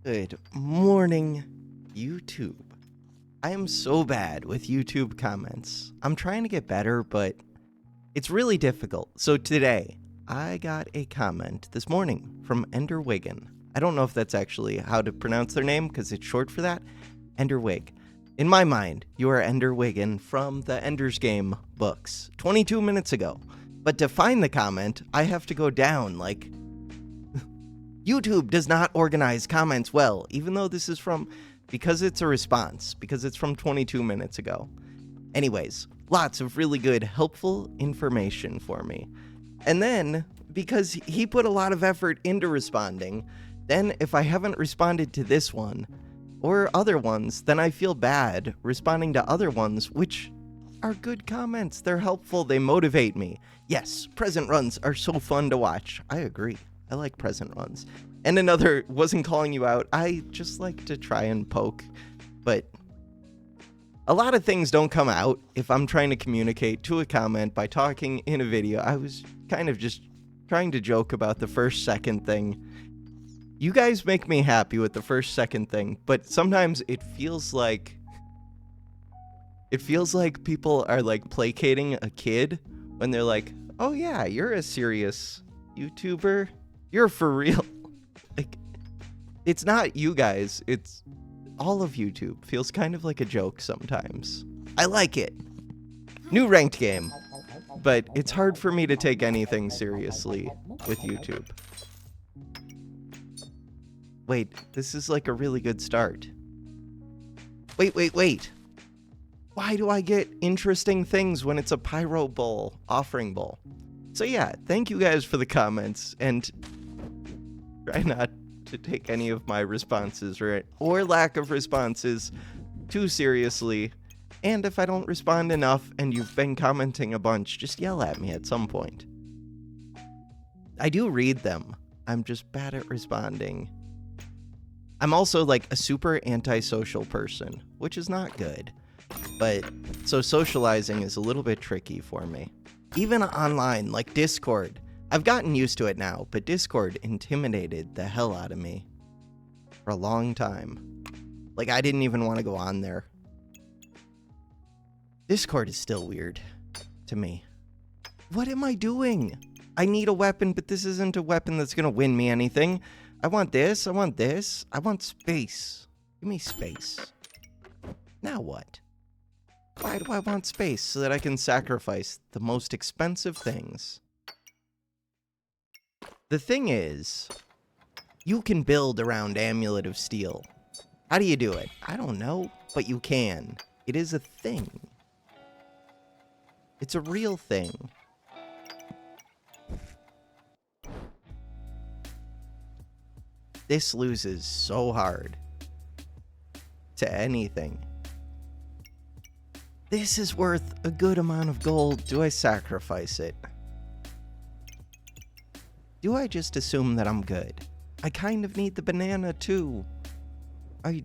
Good morning, YouTube. I am so bad with YouTube comments. I'm trying to get better, but it's really difficult. So today, I got a comment this morning from Enderwigan. I don't know if that's actually how to pronounce their name because it's short for that. Enderwig. In my mind, you are Enderwigan from the Ender's Game books 22 minutes ago. But to find the comment, I have to go down like... YouTube does not organize comments well, even though this is because it's a response, because it's from 22 minutes ago. Anyways, lots of really good, helpful information for me. And then, because he put a lot of effort into responding, then if I haven't responded to this one, or other ones, then I feel bad responding to other ones, which are good comments. They're helpful, they motivate me. Yes, present runs are so fun to watch. I agree. I like present runs. And another, wasn't calling you out, I just like to try and poke, but a lot of things don't come out if I'm trying to communicate to a comment by talking in a video. I was kind of just trying to joke about the first second thing. You guys make me happy with the first second thing, but sometimes it feels like people are like placating a kid when they're like, oh yeah, you're a serious YouTuber. You're for real. Like, it's not you guys, it's all of YouTube. Feels kind of like a joke sometimes. I like it. New ranked game. But it's hard for me to take anything seriously with YouTube. Wait, this is like a really good start. Wait. Why do I get interesting things when it's a pyro bowl, offering bowl? So yeah, thank you guys for the comments, and try not to take any of my responses or lack of responses too seriously. And if I don't respond enough and you've been commenting a bunch, just yell at me at some point. I do read them. I'm just bad at responding. I'm also like a super antisocial person, which is not good. But so socializing is a little bit tricky for me. Even online, like Discord. I've gotten used to it now, but Discord intimidated the hell out of me for a long time. Like, I didn't even want to go on there. Discord is still weird to me. What am I doing? I need a weapon, but this isn't a weapon that's going to win me anything. I want this, I want this, I want space. Give me space. Now what? Why do I want space? So that I can sacrifice the most expensive things. The thing is, you can build around Amulet of Steel. How do you do it? I don't know, but you can. It is a thing. It's a real thing. This loses so hard to anything. This is worth a good amount of gold. Do I sacrifice it? Do I just assume that I'm good? I kind of need the banana too. I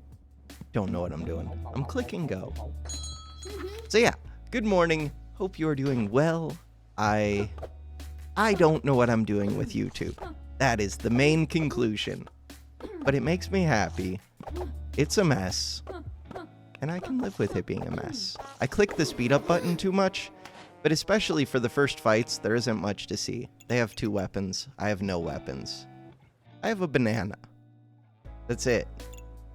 don't know what I'm doing. I'm clicking go. So yeah, good morning. Hope you're doing well. I don't know what I'm doing with YouTube. That is the main conclusion. But it makes me happy. It's a mess. And I can live with it being a mess. I click the speed up button too much, but especially for the first fights, there isn't much to see. They have 2 weapons. I have no weapons. I have a banana. That's it.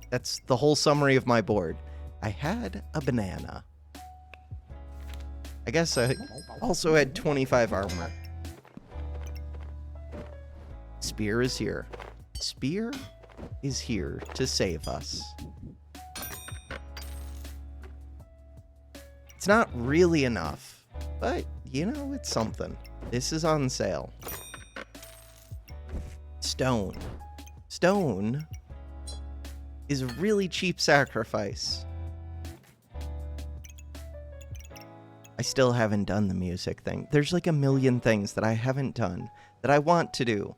That's the whole summary of my board. I had a banana. I guess I also had 25 armor. Spear is here. Spear is here to save us. It's not really enough, but, you know, it's something. This is on sale. Stone. Stone is a really cheap sacrifice. I still haven't done the music thing. There's like a million things that I haven't done that I want to do.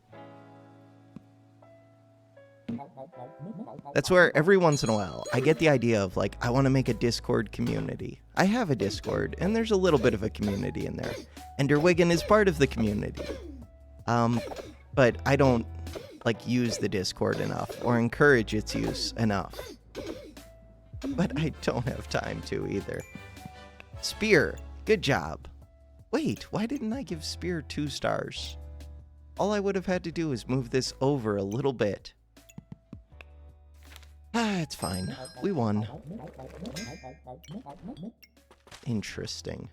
That's where every once in a while I get the idea of like, I want to make a Discord community. I have a Discord and there's a little bit of a community in there. Enderwigan is part of the community. But I don't like, use the Discord enough or encourage its use enough. But I don't have time to either. Spear, good job. Wait, why didn't I give Spear 2 stars? All I would have had to do is move this over a little bit. It's fine. We won. Interesting.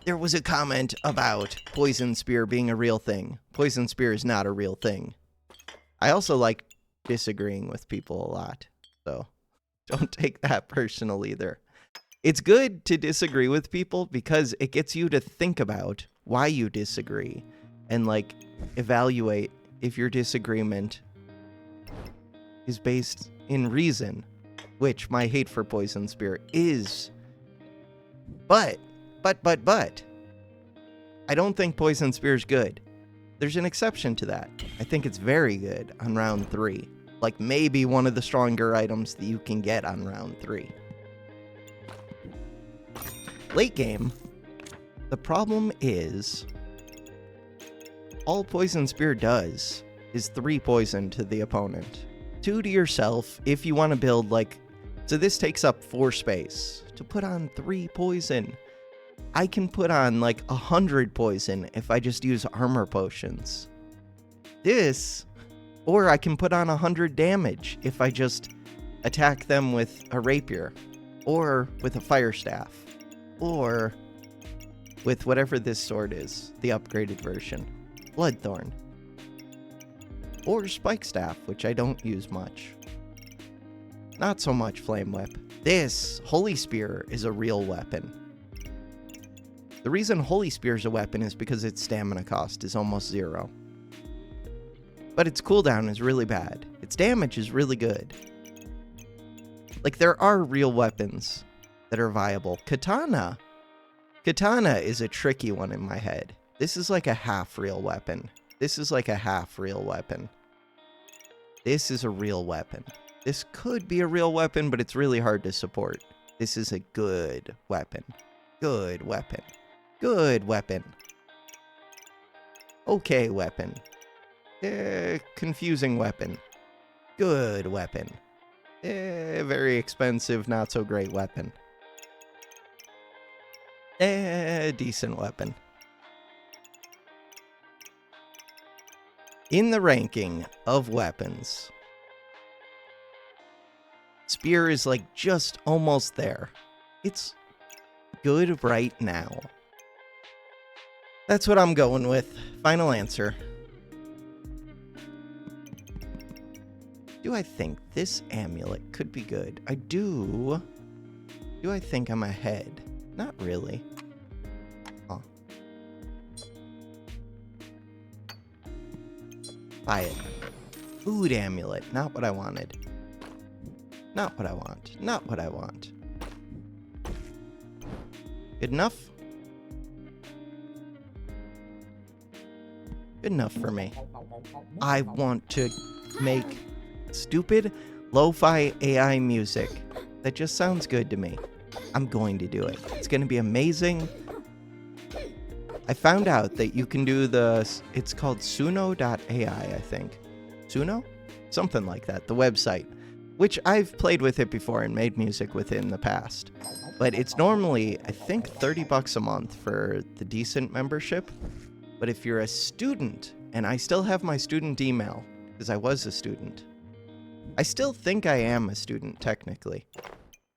There was a comment about Poison Spear being a real thing. Poison Spear is not a real thing. I also like disagreeing with people a lot, so don't take that personal either. It's good to disagree with people because it gets you to think about why you disagree and, like, evaluate if your disagreement is based in reason, which my hate for Poison Spear is. But, I don't think Poison Spear is good. There's an exception to that. I think it's very good on round 3. Like, maybe one of the stronger items that you can get on round 3. Late game, the problem is all Poison Spear does is 3 poison to the opponent. 2 to yourself if you want to build, like... So this takes up 4 space. To put on 3 poison, I can put on, like, 100 poison if I just use armor potions. This... Or I can put on 100 damage if I just attack them with a rapier. Or with a fire staff. Or with whatever this sword is, the upgraded version. Bloodthorn. Or Spike Staff, which I don't use much. Not so much Flame Whip. This Holy Spear is a real weapon. The reason Holy Spear is a weapon is because its stamina cost is almost 0. But its cooldown is really bad. Its damage is really good. Like, there are real weapons that are viable. Katana. Katana is a tricky one in my head. This is like a half real weapon. This is like a half real weapon. This is a real weapon. This could be a real weapon, but it's really hard to support. This is a good weapon. Good weapon. Good weapon. Okay weapon. Confusing weapon. Good weapon. Very expensive, not so great weapon. Decent weapon. In the ranking of weapons, Spear is, like, just almost there. It's good right now. That's what I'm going with. Final answer. Do I think this amulet could be good? I do. Do I think I'm ahead? Not really. Oh. Buy it. Food amulet. Not what I wanted. Not what I want. Not what I want. Good enough? Good enough for me. I want to make stupid lo-fi AI music that just sounds good to me. I'm going to do it. It's going to be amazing. I found out that you can do it's called Suno.ai, I think. Suno? Something like that, the website. Which I've played with it before and made music with it in the past. But it's normally, I think, $30 a month for the decent membership. But if you're a student, and I still have my student email, because I was a student. I still think I am a student, technically.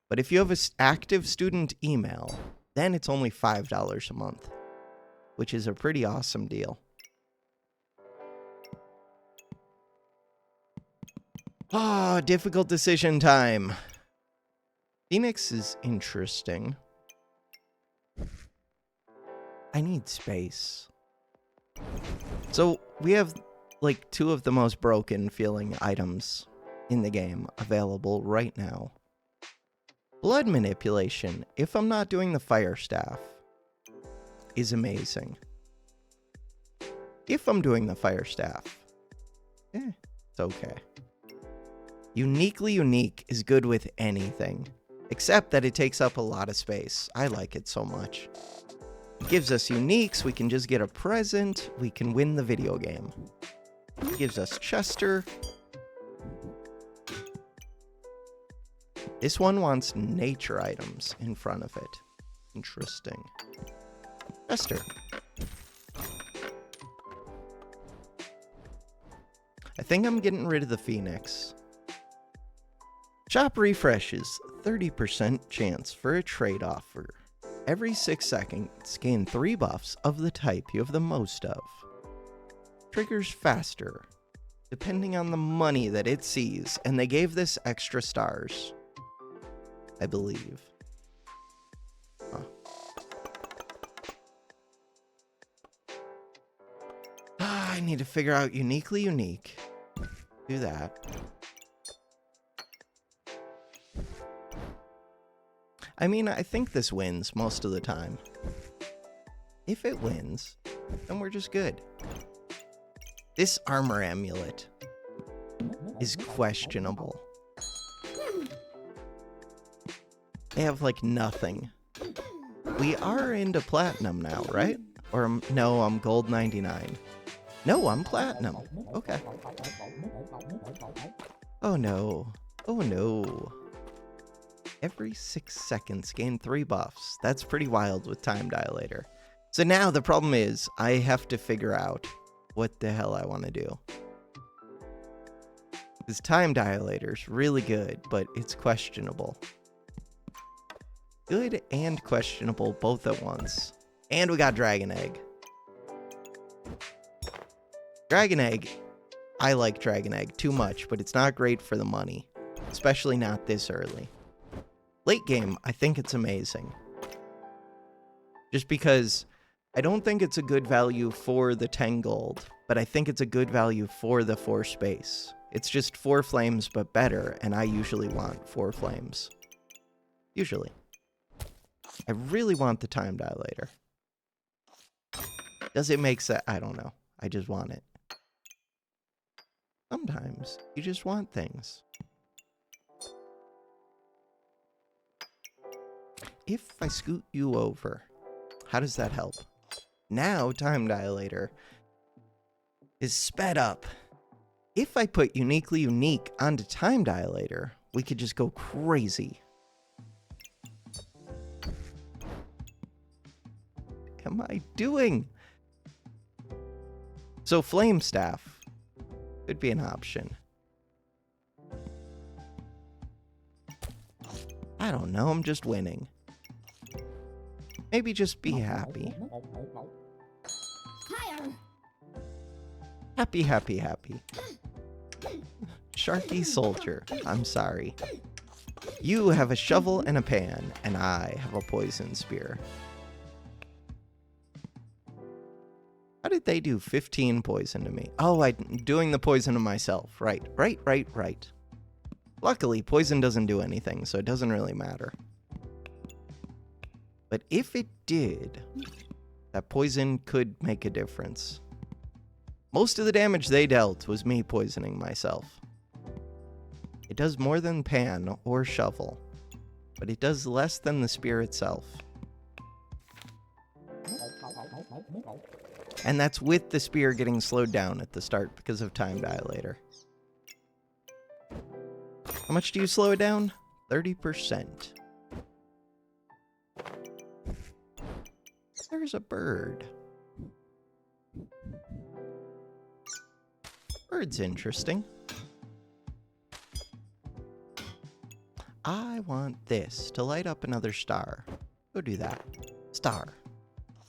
But if you have an active student email, then it's only $5 a month. Which is a pretty awesome deal. Ah, difficult decision time. Phoenix is interesting. I need space. So we have, like, 2 of the most broken feeling items in the game available right now. Blood manipulation, if I'm not doing the fire staff, is amazing. If I'm doing the fire staff, it's okay. Uniquely unique is good with anything, except that it takes up a lot of space. I like it so much. It gives us uniques, we can just get a present, we can win the video game. Gives us Chester. This one wants nature items in front of it. Interesting. Chester. I think I'm getting rid of the Phoenix. Shop refreshes. 30% chance for a trade offer. Every 6 seconds, gain 3 buffs of the type you have the most of. Triggers faster, depending on the money that it sees, and they gave this extra stars, I believe. Huh. I need to figure out uniquely unique. Do that. I mean, I think this wins most of the time. If it wins, then we're just good. This armor amulet is questionable. They have, like, nothing. We are into platinum now, right? Or, no, I'm gold 99. No, I'm platinum. Okay. Oh, no. Oh, no. Every 6 seconds, gain 3 buffs. That's pretty wild with Time Dilator. So now the problem is, I have to figure out what the hell I want to do. This Time Dilator's really good, but it's questionable. Good and questionable both at once. And we got Dragon Egg. Dragon Egg, I like Dragon Egg too much, but it's not great for the money. Especially not this early. Late game, I think it's amazing. Just because I don't think it's a good value for the 10 gold, but I think it's a good value for the 4 space. It's just 4 flames, but better, and I usually want 4 flames. Usually. I really want the Time Dilator. Does it make sense? I don't know. I just want it. Sometimes you just want things. If I scoot you over, how does that help? Now Time Dilator is sped up. If I put uniquely unique onto Time Dilator, we could just go crazy. What am I doing? So Flame Staff could be an option. I don't know, I'm just winning. Maybe just be happy. Happy, happy, happy. Sharky Soldier, I'm sorry. You have a shovel and a pan, and I have a poison spear. How did they do 15 poison to me? Oh, I'm doing the poison to myself. Right. Luckily, poison doesn't do anything, so it doesn't really matter. But if it did, that poison could make a difference. Most of the damage they dealt was me poisoning myself. It does more than pan or shovel, but it does less than the spear itself. And that's with the spear getting slowed down at the start because of Time Dilator. How much do you slow it down? 30%. There's a bird. Bird's interesting. I want this to light up another star. Go do that. Star.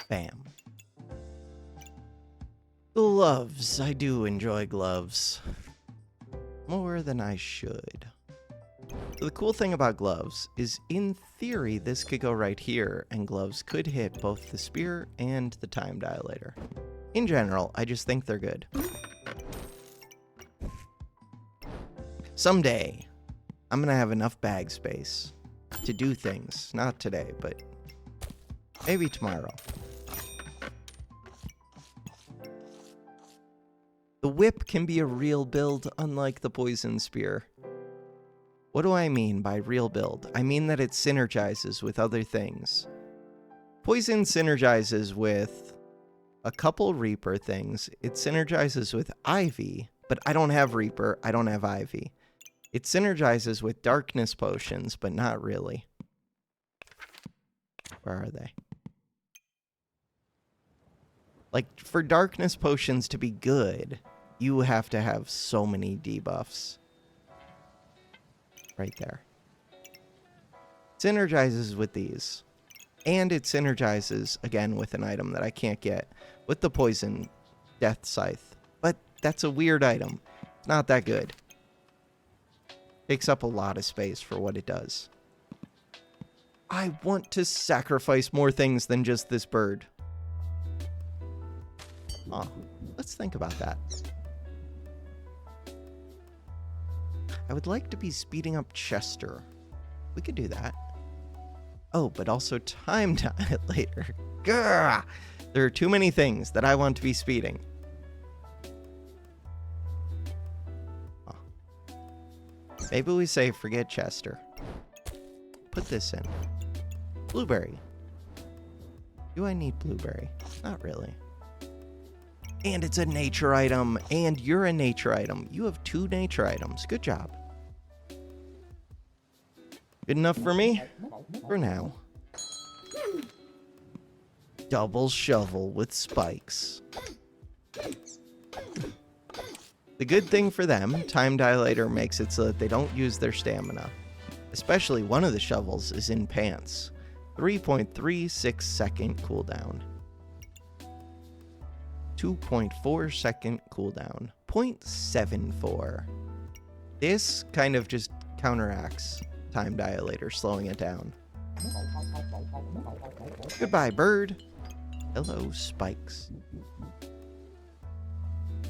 Bam. Gloves. I do enjoy gloves. More than I should. So the cool thing about gloves is, in theory, this could go right here, and gloves could hit both the spear and the Time Dilator. In general, I just think they're good. Someday, I'm gonna have enough bag space to do things. Not today, but maybe tomorrow. The whip can be a real build, unlike the poison spear. What do I mean by real build? I mean that it synergizes with other things. Poison synergizes with a couple Reaper things. It synergizes with Ivy, but I don't have Reaper. I don't have Ivy. It synergizes with Darkness Potions, but not really. Where are they? Like, for Darkness Potions to be good, you have to have so many debuffs. Right there. Synergizes with these. And it synergizes, again, with an item that I can't get. With the Poison Death Scythe. But that's a weird item. It's not that good. Takes up a lot of space for what it does. I want to sacrifice more things than just this bird. Oh, let's think about that. I would like to be speeding up Chester. We could do that. Oh, but also time dilator. Gah! There are too many things that I want to be speeding. Oh. Maybe we say forget Chester. Put this in. Blueberry. Do I need blueberry? Not really. And it's a nature item, and you're a nature item. You have 2 nature items. Good job. Good enough for me? For now. Double shovel with spikes. The good thing for them, time dilator makes it so that they don't use their stamina. Especially one of the shovels is in pants. 3.36 second cooldown. 2.4 second cooldown. 0.74. This kind of just counteracts time dilator, slowing it down. Goodbye, bird. Hello, spikes.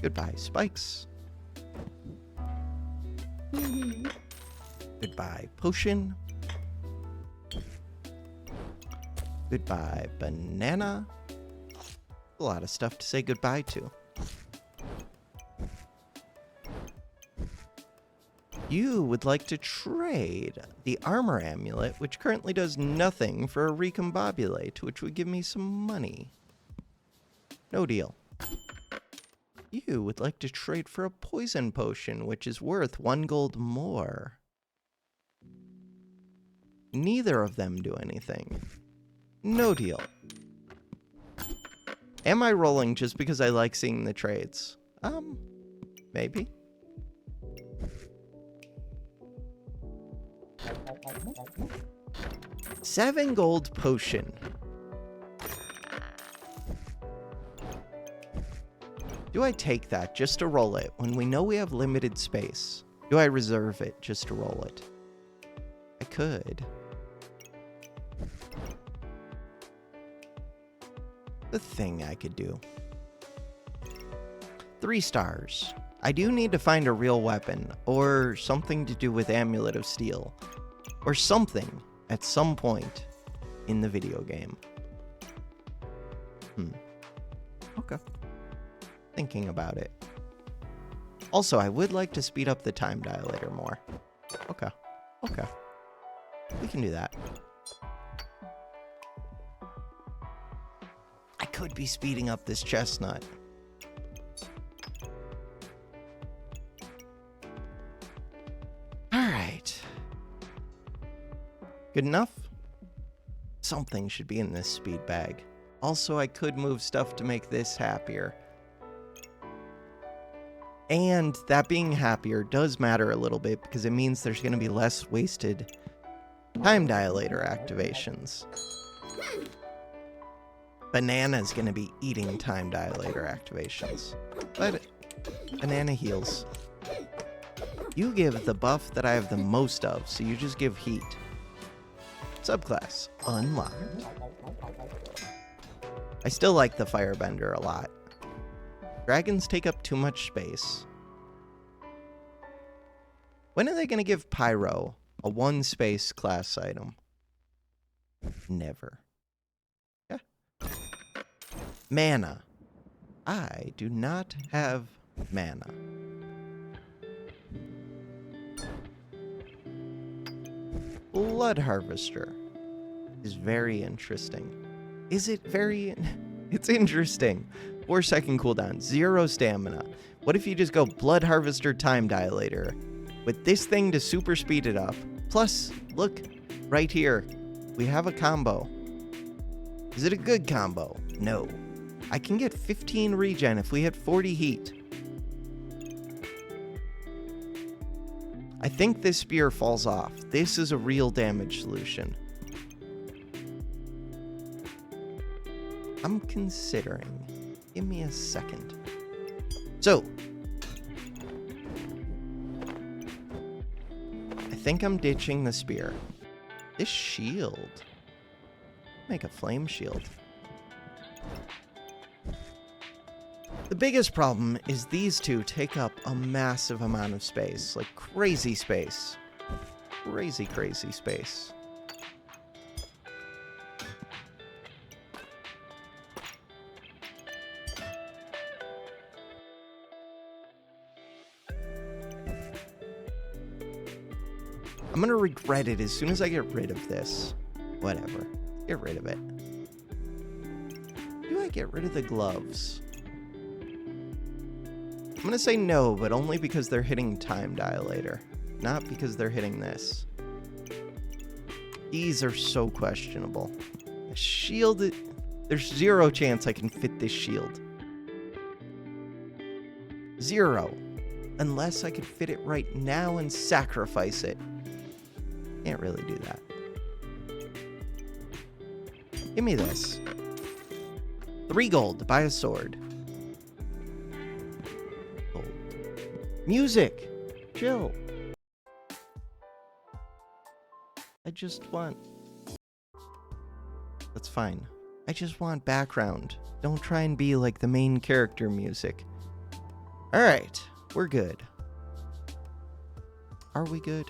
Goodbye, spikes. Goodbye, potion. Goodbye, banana. A lot of stuff to say goodbye to. You would like to trade the armor amulet, which currently does nothing, for a recombobulate, which would give me some money. No deal. You would like to trade for a poison potion, which is worth 1 gold more. Neither of them do anything. No deal. Am I rolling just because I like seeing the trades? Maybe. $7 gold potion. Do I take that just to roll it when we know we have limited space? Do I reserve it just to roll it? I could. The thing I could do. 3 stars. I do need to find a real weapon, or something to do with Amulet of Steel, or something at some point in the video game. Okay. Thinking about it. Also, I would like to speed up the time dilator more. Okay. Okay. We can do that. I could be speeding up this chestnut. Alright. Good enough? Something should be in this speed bag. Also, I could move stuff to make this happier. And that being happier does matter a little bit because it means there's going to be less wasted time dilator activations. Banana's going to be eating time dilator activations. But banana heals. You give the buff that I have the most of, so you just give heat. Subclass unlocked. I still like the firebender a lot. Dragons take up too much space. When are they going to give Pyro a 1 space class item? Never. Yeah. Mana. I do not have mana. Blood Harvester is very interesting. Is it very... It's interesting. 4-second cooldown, 0 stamina. What if you just go Blood Harvester Time Dilator with this thing to super speed it up? Plus, look, right here, we have a combo. Is it a good combo? No. I can get 15 regen if we hit 40 heat. I think this spear falls off. This is a real damage solution. I'm considering. Give me a second. So, I think I'm ditching the spear. This shield. Make a flame shield. The biggest problem is these two take up a massive amount of space. Like crazy space. Crazy, crazy space. I'm gonna regret it as soon as I get rid of this. Whatever. Get rid of it. Do I get rid of the gloves? I'm gonna say no, but only because they're hitting Time Dilator. Not because they're hitting this. These are so questionable. A shield... There's 0 chance I can fit this shield. 0. Unless I could fit it right now and sacrifice it. Can't really do that. Give me this. 3 gold to buy a sword. Gold. Music! Chill. I just want... That's fine. I just want background. Don't try and be like the main character music. Alright, we're good. Are we good?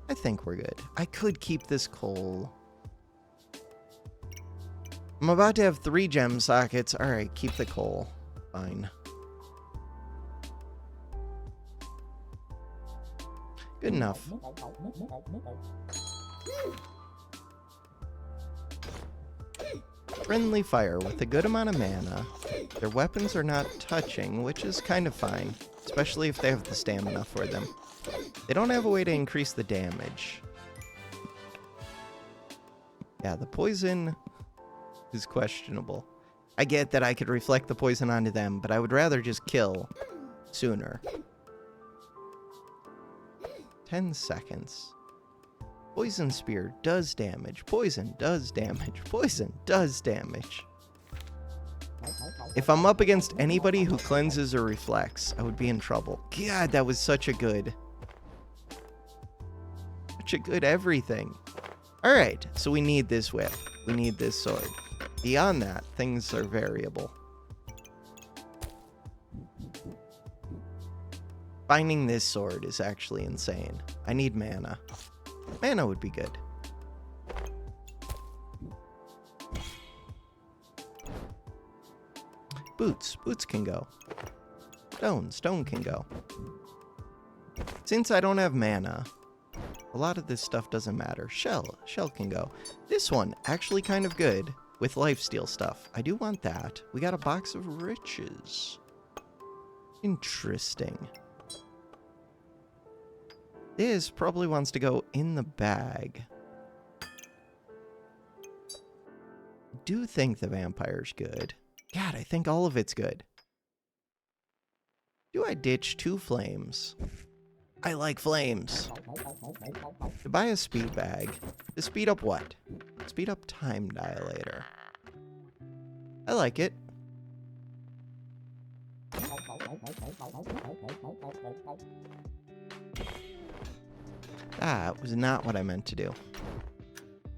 I think we're good. I could keep this coal. I'm about to have 3 gem sockets. Alright, keep the coal. Fine. Good enough. Friendly fire with a good amount of mana. Their weapons are not touching, which is kind of fine, especially if they have the stamina for them. They don't have a way to increase the damage. Yeah, the poison is questionable. I get that I could reflect the poison onto them, but I would rather just kill sooner. 10 seconds. Poison spear does damage. Poison does damage. Poison does damage. If I'm up against anybody who cleanses or reflects, I would be in trouble. God, that was such a good everything. Alright, so we need this whip. We need this sword. Beyond that, things are variable. Finding this sword is actually insane. I need mana. Mana would be good. Boots. Boots can go. Stone. Stone can go. Since I don't have mana, a lot of this stuff doesn't matter. Shell. Shell can go. This one, actually kind of good with lifesteal stuff. I do want that. We got a box of riches. Interesting. This probably wants to go in the bag. I do think the vampire's good. God, I think all of it's good. Do I ditch 2 flames? I like flames. To buy a speed bag. To speed up what? Speed up Time Dilator. I like it. That was not what I meant to do.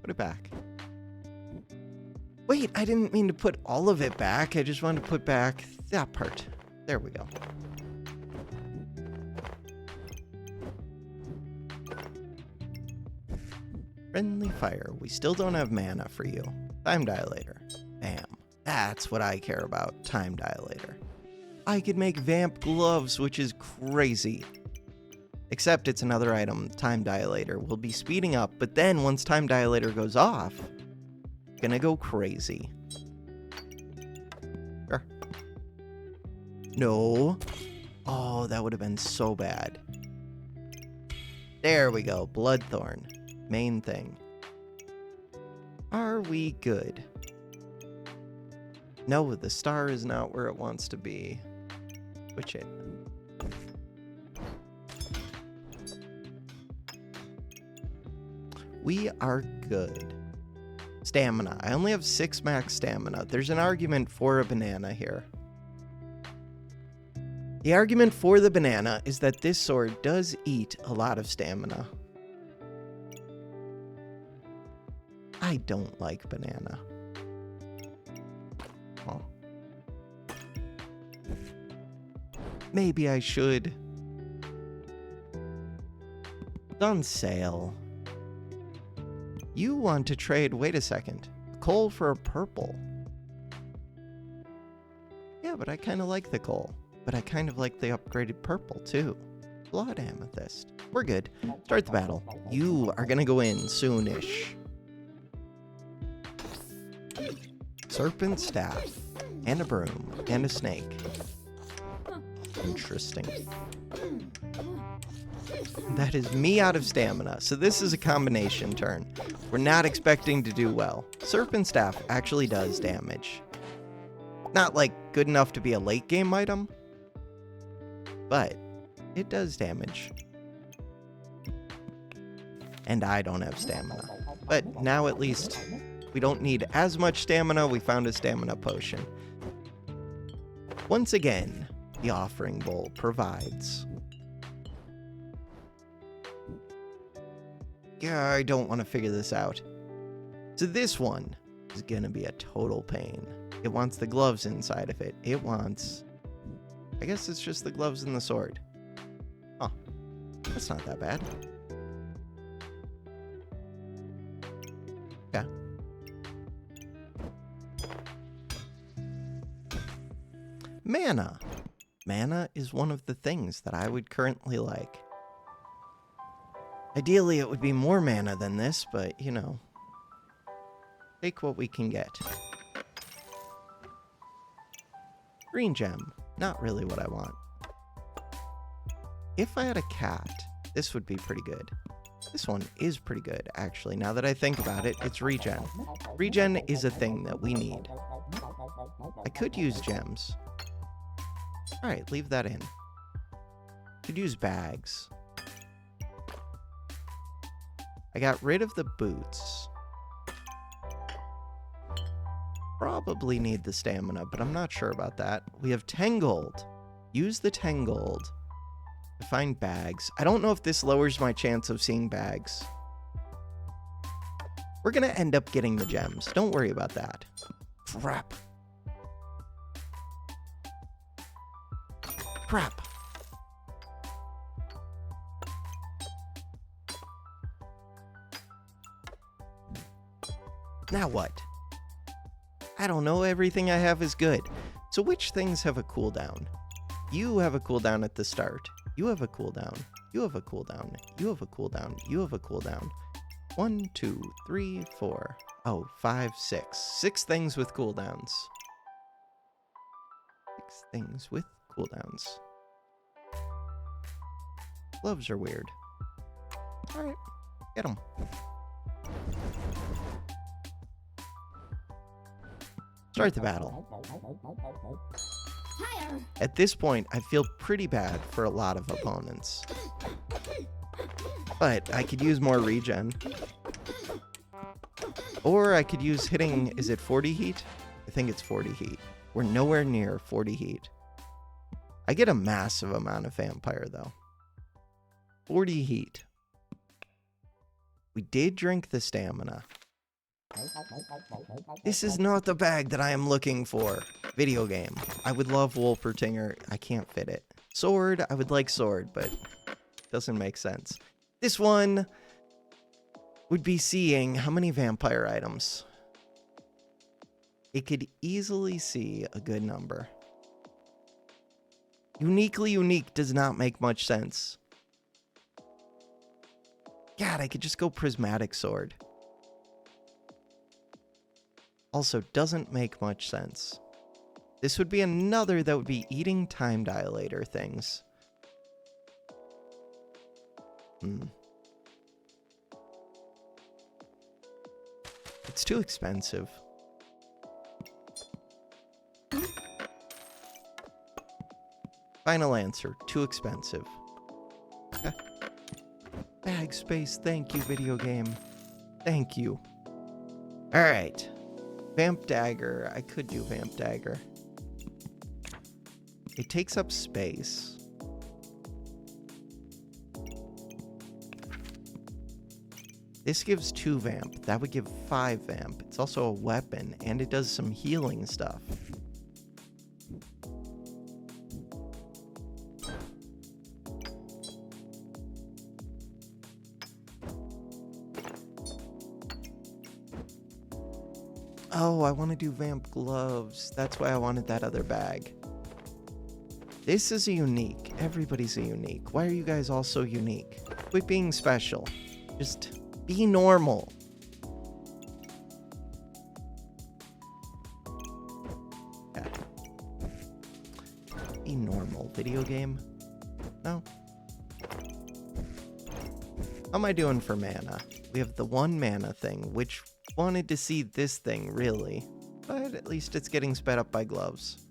Put it back. Wait, I didn't mean to put all of it back. I just wanted to put back that part. There we go. Friendly fire. We still don't have mana for you. Time Dilator. Bam. That's what I care about. Time Dilator. I could make Vamp gloves, which is crazy. Except it's another item, Time Dilator. We'll be speeding up, but then once Time Dilator goes off, gonna go crazy. No. Oh, that would have been so bad. There we go. Bloodthorn. Main thing. Are we good? No, the star is not where it wants to be. Switch it. We are good. Stamina. I only have 6 max stamina. There's an argument for a banana here. The argument for the banana is that this sword does eat a lot of stamina. I don't like banana. Oh. Maybe I should. It's on sale. You want to trade, wait a second, coal for a purple. Yeah, but I kind of like the coal. But I kind of like the upgraded purple, too. Blood amethyst. We're good. Start the battle. You are gonna go in soonish. Serpent staff. And a broom. And a snake. Interesting. That is me out of stamina. So this is a combination turn. We're not expecting to do well. Serpent staff actually does damage. Not like good enough to be a late game item, but it does damage. And I don't have stamina. But now at least we don't need as much stamina. We found a stamina potion. Once again, the offering bowl provides. Yeah, I don't want to figure this out. So this one is gonna be a total pain. It wants the gloves inside of it. It wants... I guess it's just the gloves and the sword. Huh. That's not that bad. Yeah. Mana. Mana is one of the things that I would currently like. Ideally, it would be more mana than this, but, you know. Take what we can get. Green gem. Not really what I want. If I had a cat, this would be pretty good. This one is pretty good, actually. Now that I think about it, it's regen. Regen is a thing that we need. I could use gems. Alright, leave that in. Could use bags. I got rid of the boots. Probably need the stamina, but I'm not sure about that. We have 10 gold. Use the 10 gold to find bags. I don't know if this lowers my chance of seeing bags. We're gonna end up getting the gems. Don't worry about that. Crap. Crap. Now what? I don't know, everything I have is good. So which things have a cooldown? You have a cooldown at the start. You have a cooldown. You have a cooldown. You have a cooldown. You have a cooldown. 1, 2, 3, 4. Oh, 5, 6. 6 things with cooldowns. 6 things with cooldowns. Gloves are weird. Alright, get them. Start the battle. At this point, I feel pretty bad for a lot of opponents. But I could use more regen. Or I could use hitting, is it 40 heat? I think it's 40 heat. We're nowhere near 40 heat. I get a massive amount of vampire, though. 40 heat. We did drink the stamina. This is not the bag that I am looking for. Video game. I would love Wolpertinger. I can't fit it. Sword. I would like sword, but doesn't make sense. This one would be seeing how many vampire items. It could easily see a good number. Uniquely unique does not make much sense. God, I could just go prismatic sword. Also, doesn't make much sense. This would be another that would be eating time dilator things. It's too expensive. Final answer, too expensive. Bag space, thank you, video game. Thank you. Alright. Vamp dagger. I could do vamp dagger. It takes up space. This gives 2 vamp. That would give 5 vamp. It's also a weapon, and it does some healing stuff. Oh, I want to do vamp gloves. That's why I wanted that other bag. This is a unique. Everybody's a unique. Why are you guys all so unique? Quit being special. Just be normal. Yeah. Be normal. Video game? No? How am I doing for mana? We have the 1 mana thing, which wanted to see this thing, really. But at least it's getting sped up by gloves.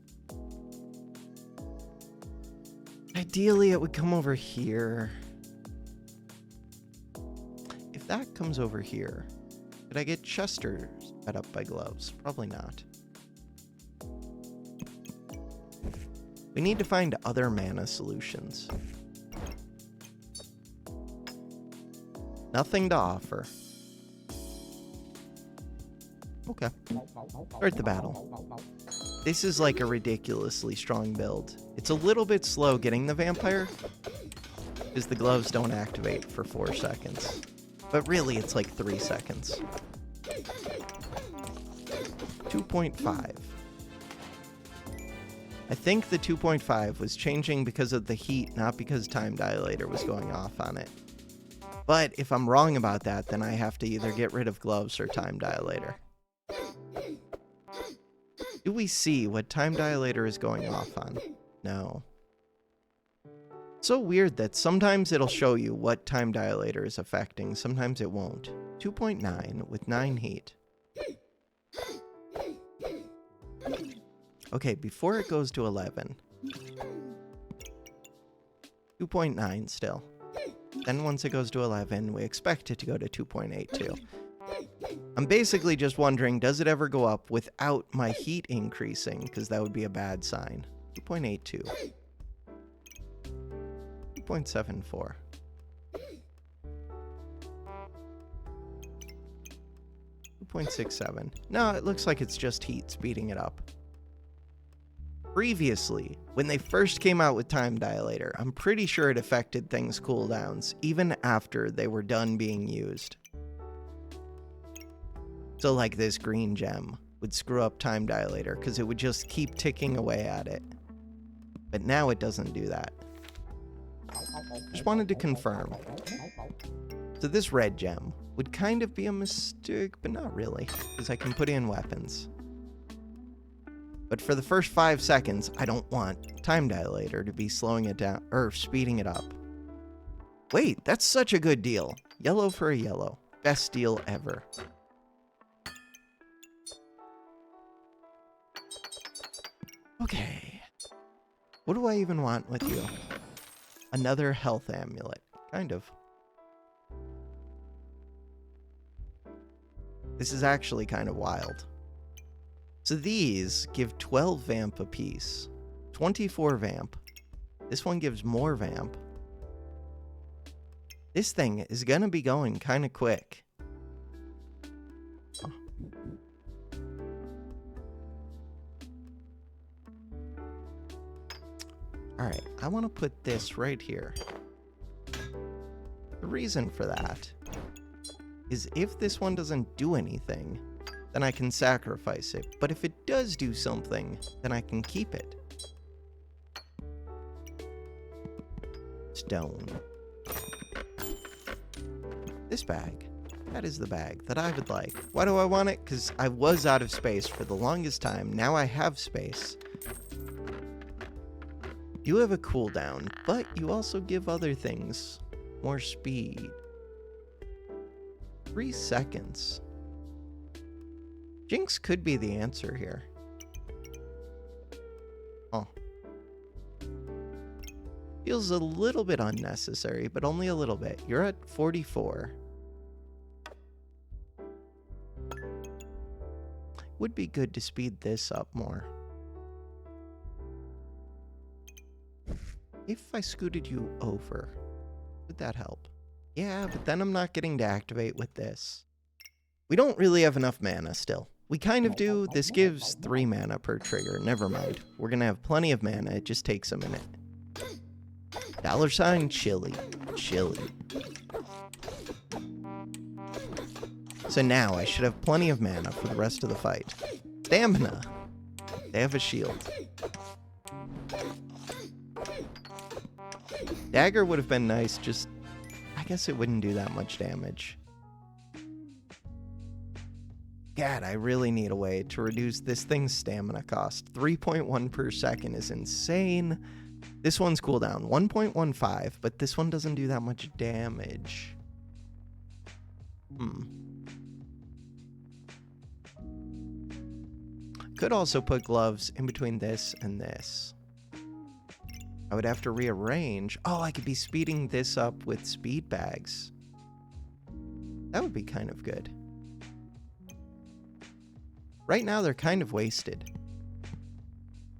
Ideally, it would come over here. If that comes over here, could I get Chester sped up by gloves? Probably not. We need to find other mana solutions. Nothing to offer. Okay. Start the battle. This is like a ridiculously strong build. It's a little bit slow getting the vampire, because the gloves don't activate for 4 seconds. But really, it's like 3 seconds. 2.5. I think the 2.5 was changing because of the heat, not because time dilator was going off on it. But if I'm wrong about that, then I have to either get rid of gloves or time dilator. Do we see what time dilator is going off on? No. So weird that sometimes it'll show you what time dilator is affecting, sometimes it won't. 2.9 with 9 heat. Okay, before it goes to 11. 2.9 still. Then once it goes to 11, we expect it to go to 2.82. I'm basically just wondering, does it ever go up without my heat increasing? Because that would be a bad sign. 2.82. 2.74. 2.67. No, it looks like it's just heat speeding it up. Previously, when they first came out with time dilator, I'm pretty sure it affected things' cooldowns, even after they were done being used. So like this green gem would screw up time dilator because it would just keep ticking away at it. But now it doesn't do that. Just wanted to confirm. So this red gem would kind of be a mistake, but not really, because I can put in weapons. But for the first 5 seconds, I don't want time dilator to be slowing it down, or speeding it up. Wait, that's such a good deal. Yellow for a yellow. Best deal ever. Okay. What do I even want with you? Another health amulet. Kind of. This is actually kind of wild. So these give 12 vamp apiece. 24 vamp. This one gives more vamp. This thing is gonna be going kind of quick. Oh. Alright, I want to put this right here. The reason for that is if this one doesn't do anything, then I can sacrifice it. But if it does do something, then I can keep it. Stone. This bag. That is the bag that I would like. Why do I want it? Because I was out of space for the longest time. Now I have space. You have a cooldown, but you also give other things more speed. 3 seconds. Jinx could be the answer here. Oh. Feels a little bit unnecessary, but only a little bit. You're at 44. Would be good to speed this up more. If I scooted you over, would that help? Yeah, but then I'm not getting to activate with this. We don't really have enough mana still. We kind of do. This gives 3 mana per trigger. Never mind. We're gonna have plenty of mana. It just takes a minute. $ chili. Chili. So now I should have plenty of mana for the rest of the fight. Stamina. They have a shield. Dagger would have been nice, just... I guess it wouldn't do that much damage. God, I really need a way to reduce this thing's stamina cost. 3.1 per second is insane. This one's cooldown, 1.15, but this one doesn't do that much damage. Could also put gloves in between this and this. I would have to rearrange. Oh, I could be speeding this up with speed bags. That would be kind of good. Right now, they're kind of wasted.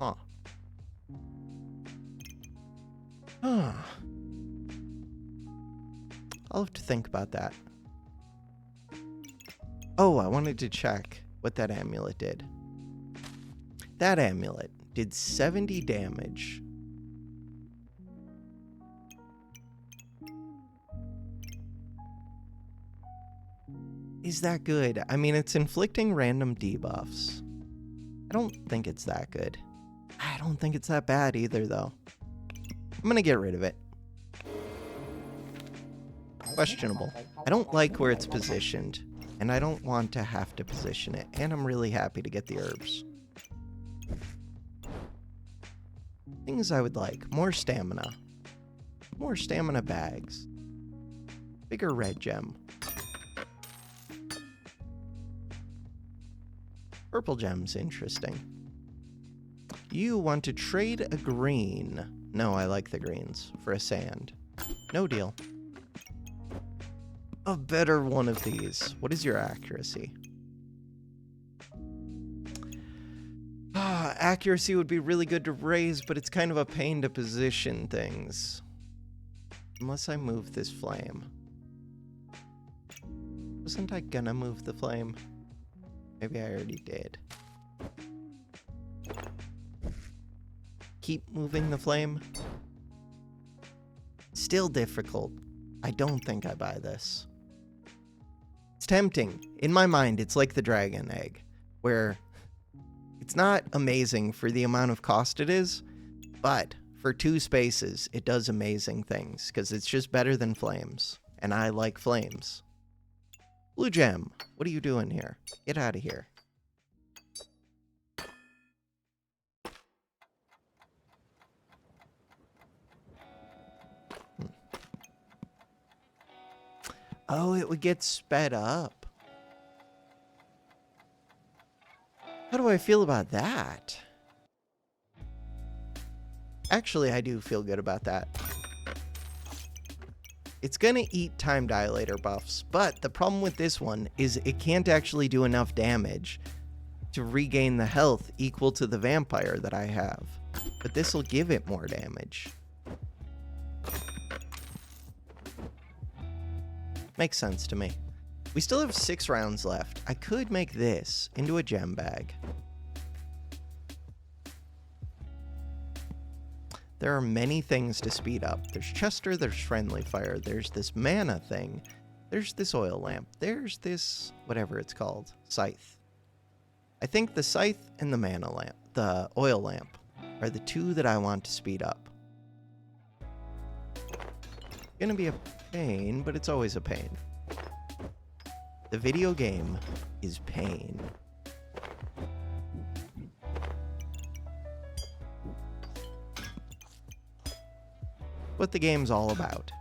Huh. I'll have to think about that. Oh, I wanted to check what that amulet did. That amulet did 70 damage. Is that good? I mean, it's inflicting random debuffs. I don't think it's that good. I don't think it's that bad either, though. I'm gonna get rid of it. Questionable. I don't like where it's positioned, and I don't want to have to position it, and I'm really happy to get the herbs. Things I would like. More stamina. More stamina bags. Bigger red gem. Purple gem's interesting. You want to trade a green. No, I like the greens. For a sand. No deal. A better one of these. What is your accuracy? Accuracy would be really good to raise, but it's kind of a pain to position things. Unless I move this flame. Wasn't I gonna move the flame? Maybe I already did. Keep moving the flame. Still difficult. I don't think I buy this. It's tempting. In my mind, it's like the dragon egg, where it's not amazing for the amount of cost it is, but for 2 spaces, it does amazing things, because it's just better than flames, and I like flames. Blue gem, what are you doing here? Get out of here. Oh, it would get sped up. How do I feel about that? Actually, I do feel good about that. It's gonna eat time dilator buffs, but the problem with this one is it can't actually do enough damage to regain the health equal to the vampire that I have. But this will give it more damage. Makes sense to me. We still have 6 rounds left. I could make this into a gem bag. There are many things to speed up. There's Chester, there's Friendly Fire, there's this mana thing, there's this oil lamp, there's this, whatever it's called, scythe. I think the scythe and the mana lamp, the oil lamp, are the 2 that I want to speed up. Gonna be a pain, but it's always a pain. The video game is pain. what the game's all about.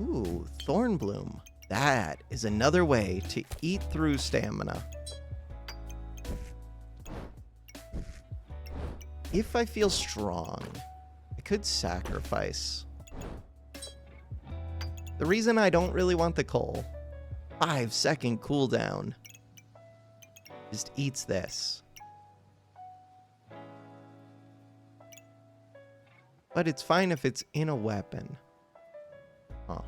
Ooh, Thornbloom. That is another way to eat through stamina. If I feel strong, I could sacrifice. The reason I don't really want the coal, 5-second cooldown, just eats this. But it's fine if it's in a weapon. Huh.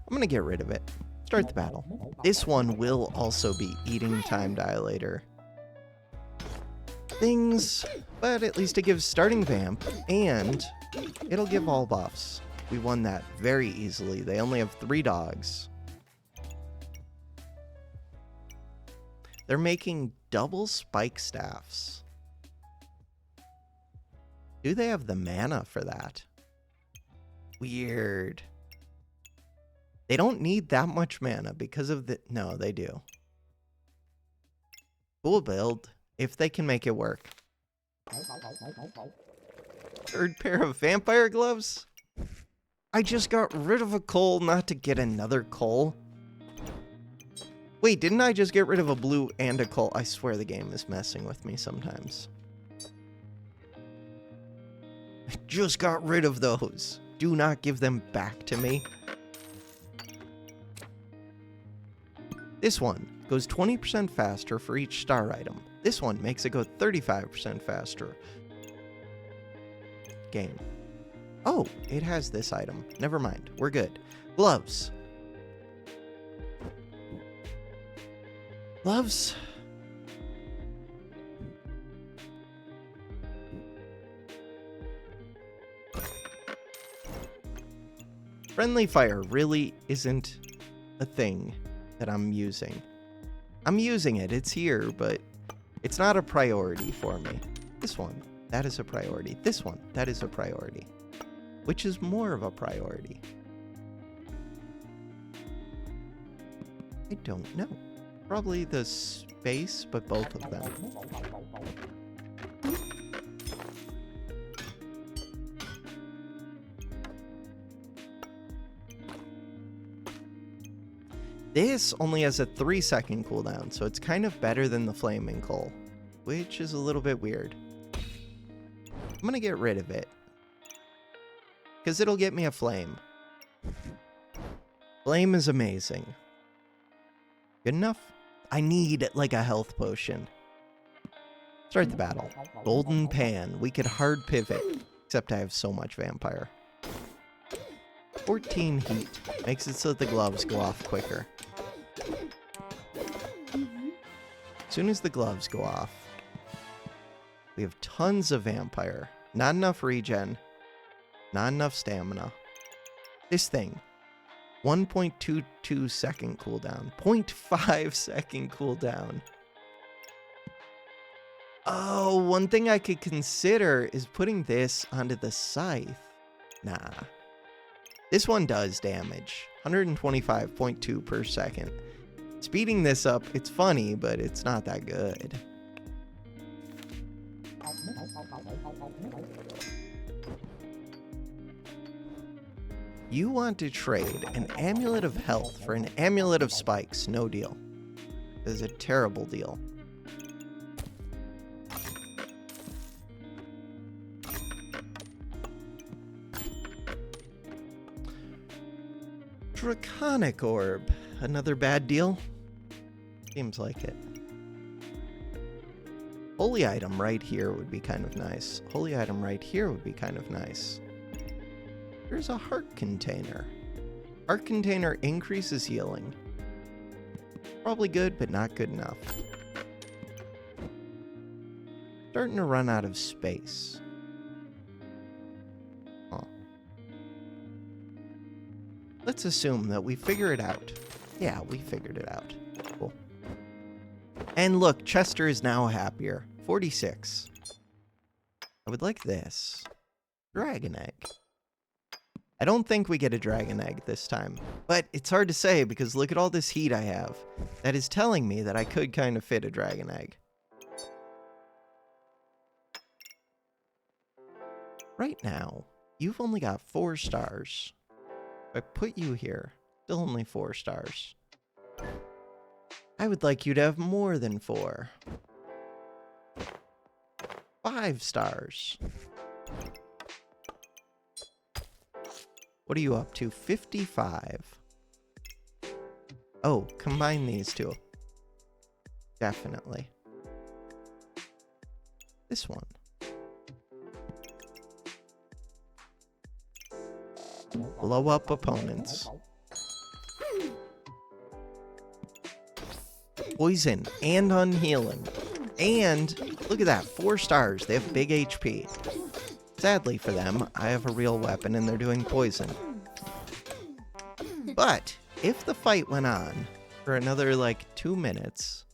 I'm gonna get rid of it. Start the battle. This one will also be eating time dilator things, but at least it gives starting Vamp, and it'll give all buffs. We won that very easily. They only have 3 dogs. They're making double spike staffs. Do they have the mana for that? Weird. They don't need that much mana because of the... No, they do. Cool build, if they can make it work. 3rd pair of vampire gloves? I just got rid of a coal not to get another coal. Wait, didn't I just get rid of a blue and a coal? I swear the game is messing with me sometimes. I just got rid of those. Do not give them back to me. This one goes 20% faster for each star item. This one makes it go 35% faster. Game. Oh, it has this item. Never mind. We're good. Gloves. Gloves. Friendly fire really isn't a thing that I'm using. I'm using it. It's here, but it's not a priority for me. This one, that is a priority. This one, that is a priority. Which is more of a priority? I don't know. Probably the space, but both of them. This only has a 3-second cooldown, so it's kind of better than the flaming coal, which is a little bit weird. I'm gonna get rid of it, because it'll get me a flame. Flame is amazing. Good enough? I need, like, a health potion. Start the battle. Golden pan. We could hard pivot, except I have so much vampire. 14 heat. Makes it so that the gloves go off quicker. As soon as the gloves go off, we have tons of vampire. Not enough regen. Not enough stamina. This thing. 1.22 second cooldown. 0.5 second cooldown. Oh, one thing I could consider is putting this onto the scythe. Nah. This one does damage. 125.2 per second. Speeding this up, it's funny, but it's not that good. You want to trade an amulet of health for an amulet of spikes. No deal. This is a terrible deal. Draconic orb. Another bad deal? Seems like it. Holy item right here would be kind of nice. Holy item right here would be kind of nice. There's a heart container. Heart container increases healing. Probably good, but not good enough. Starting to run out of space. Huh. Let's assume that we figure it out. Yeah, we figured it out. Cool. And look, Chester is now happier. 46. I would like this. Dragon egg. I don't think we get a dragon egg this time, but it's hard to say because look at all this heat I have. That is telling me that I could kind of fit a dragon egg. Right now, you've only got 4 stars. If I put you here, still only 4 stars. I would like you to have more than 4. 5 stars. What are you up to? 55. Oh, combine these two. Definitely. This one. Blow up opponents. Poison and unhealing. And look at that, 4 stars. They have big HP. Sadly for them, I have a real weapon and they're doing poison. But if the fight went on for another like 2 minutes,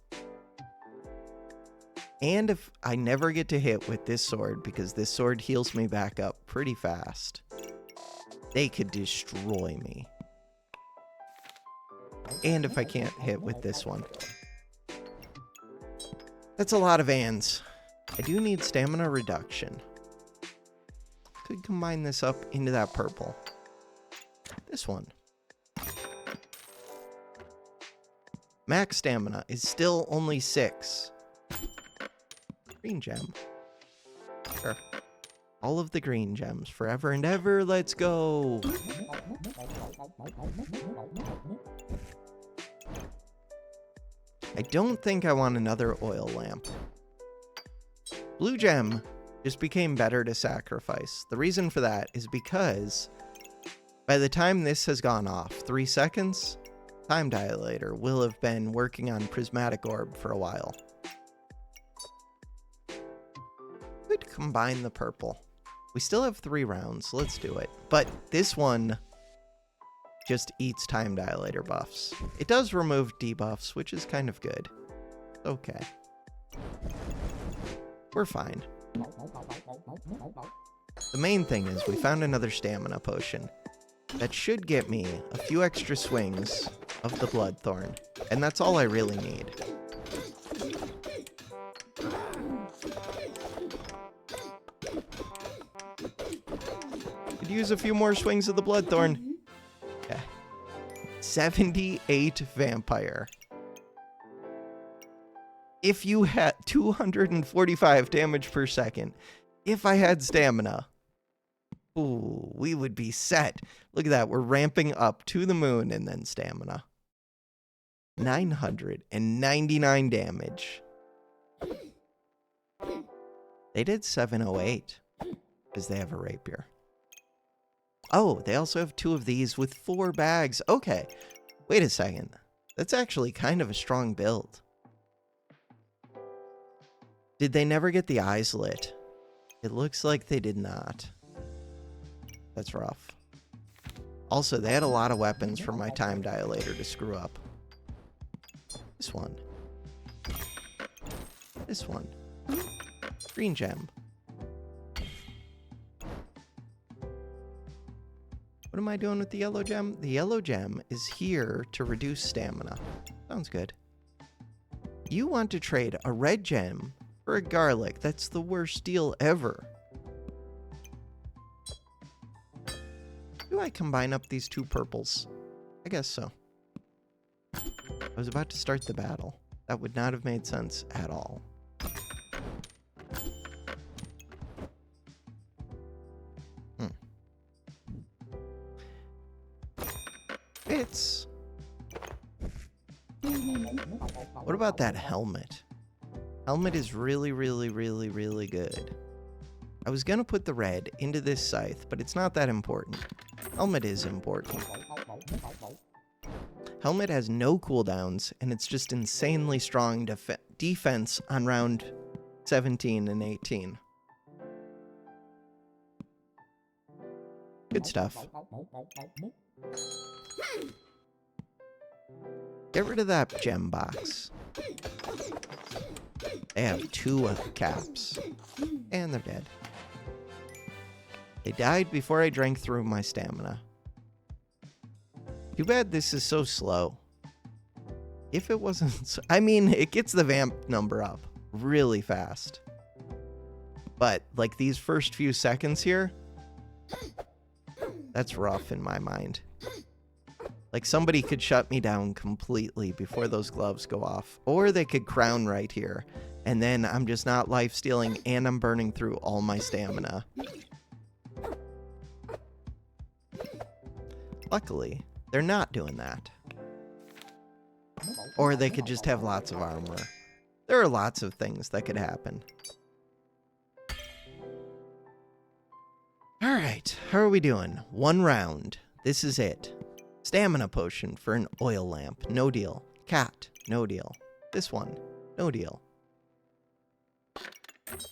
and if I never get to hit with this sword, because this sword heals me back up pretty fast, they could destroy me. And if I can't hit with this one. That's a lot of ands. I do need stamina reduction. Could combine this up into that purple. This one. Max stamina is still only 6. Green gem. Sure. All of the green gems forever and ever. Let's go. I don't think I want another oil lamp. Blue gem just became better to sacrifice. The reason for that is because by the time this has gone off, 3 seconds, Time Dilator will have been working on Prismatic Orb for a while. Could combine the purple. We still have 3 rounds, let's do it. But this one just eats Time Dilator buffs. It does remove debuffs, which is kind of good. Okay. We're fine. The main thing is we found another stamina potion. That should get me a few extra swings of the Bloodthorn, and that's all I really need. Could use a few more swings of the Bloodthorn. Yeah. 78 Vampire. If you had 245 damage per second, if I had stamina, ooh, we would be set. Look at that. We're ramping up to the moon and then stamina. 999 damage. They did 708 because they have a rapier. Oh, they also have 2 of these with 4 bags. Okay. Wait a second. That's actually kind of a strong build. Did they never get the eyes lit? It looks like they did not. That's rough. Also, they had a lot of weapons for my Time Dilator to screw up. This one. This one. Green gem. What am I doing with the yellow gem? The yellow gem is here to reduce stamina. Sounds good. You want to trade a red gem for a garlic. That's the worst deal ever. Do I combine up these 2 purples? I guess so. I was about to start the battle. That would not have made sense at all. It's... What about that helmet? Helmet is really, really, really, really good. I was gonna put the red into this scythe, but it's not that important. Helmet is important. Helmet has no cooldowns, and it's just insanely strong defense on round 17 and 18. Good stuff. Get rid of that gem box. They have 2 caps. And they're dead. They died before I drank through my stamina. Too bad this is so slow. If it wasn't... I mean, it gets the vamp number up really fast. But, like, these first few seconds here, that's rough in my mind. Like, somebody could shut me down completely before those gloves go off. Or they could crown right here. And then I'm just not life-stealing, and I'm burning through all my stamina. Luckily, they're not doing that. Or they could just have lots of armor. There are lots of things that could happen. Alright, how are we doing? 1 round. This is it. Stamina potion for an oil lamp. No deal. Cat. No deal. This one. No deal.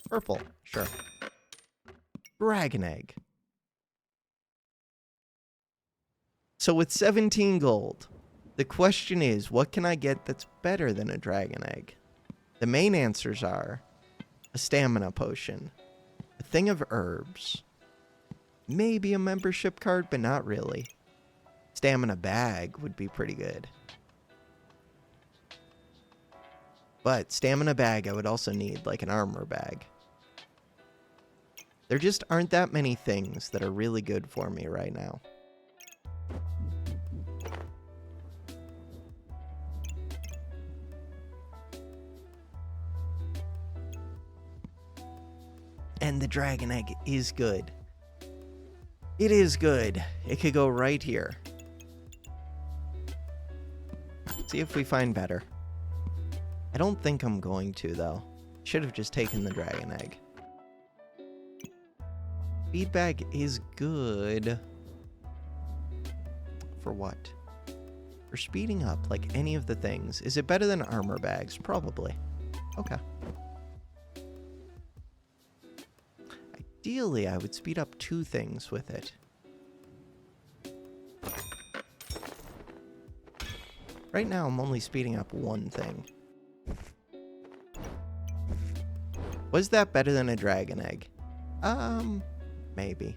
Purple. Sure. Dragon egg. So with 17 gold, the question is, what can I get that's better than a dragon egg? The main answers are a stamina potion, a thing of herbs, maybe a membership card, but not really. Stamina bag would be pretty good. But stamina bag, I would also need like an armor bag. There just aren't that many things that are really good for me right now. And the dragon egg is good. It is good. It could go right here. See if we find better. I don't think I'm going to, though. Should have just taken the dragon egg. Feed bag is good. For what? For speeding up, like any of the things. Is it better than armor bags? Probably. Okay. Ideally, I would speed up 2 things with it. Right now, I'm only speeding up 1 thing. Was that better than a dragon egg? Maybe.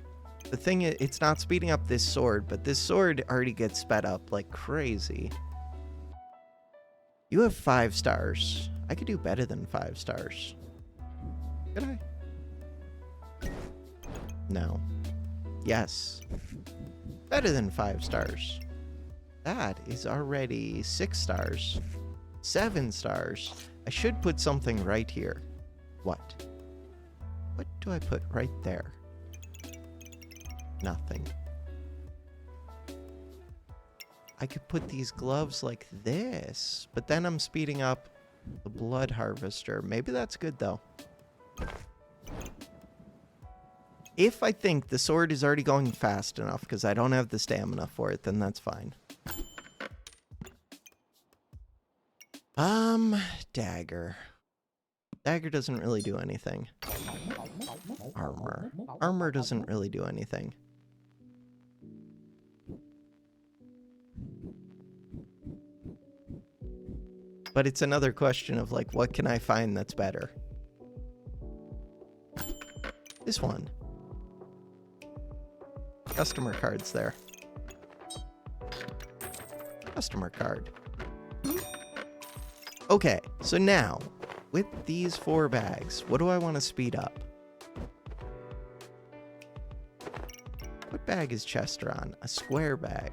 The thing is, it's not speeding up this sword, but this sword already gets sped up like crazy. You have 5 stars. I could do better than 5 stars. Could I? No. Yes. Better than 5 stars. That is already 6 stars. 7 stars. I should put something right here. What? What do I put right there? Nothing. I could put these gloves like this, but then I'm speeding up the blood harvester. Maybe that's good, though. If I think the sword is already going fast enough because I don't have the stamina for it, then that's fine. Dagger. Dagger doesn't really do anything. Armor. Armor doesn't really do anything. But it's another question of, like, what can I find that's better? This one. Customer card's there. Customer card. Okay, so now, with these 4 bags, what do I want to speed up? What bag is Chester on? A square bag.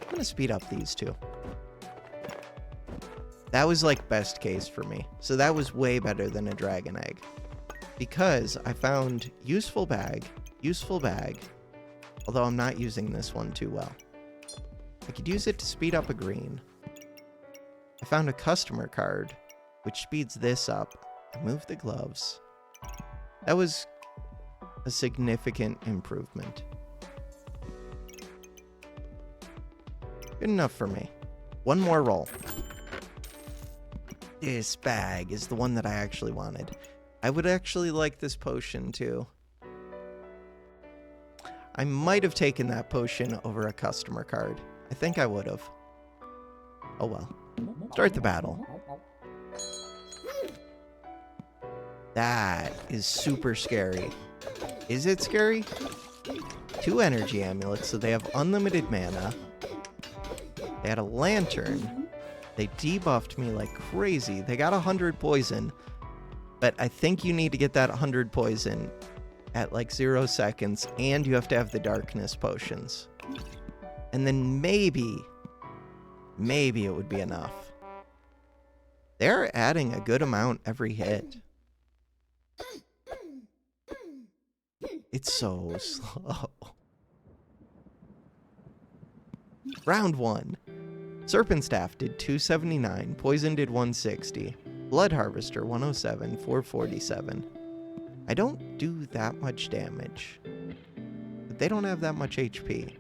I'm going to speed up these 2. That was like best case for me. So that was way better than a dragon egg. Because I found useful bag, although I'm not using this one too well. I could use it to speed up a green. I found a customer card, which speeds this up. I moved the gloves. That was a significant improvement. Good enough for me. 1 more roll. This bag is the one that I actually wanted. I would actually like this potion too. I might have taken that potion over a customer card. I think I would have. Oh well. Start the battle. That is super scary. Is it scary? 2 energy amulets, so they have unlimited mana. They had a lantern. They debuffed me like crazy. They got 100 poison. But I think you need to get that 100 poison at like 0 seconds, and you have to have the darkness potions. And then maybe it would be enough. They're adding a good amount every hit. It's so slow. Round 1. Serpent Staff did 279, Poison did 160, Blood Harvester 107, 447. I don't do that much damage, but they don't have that much HP.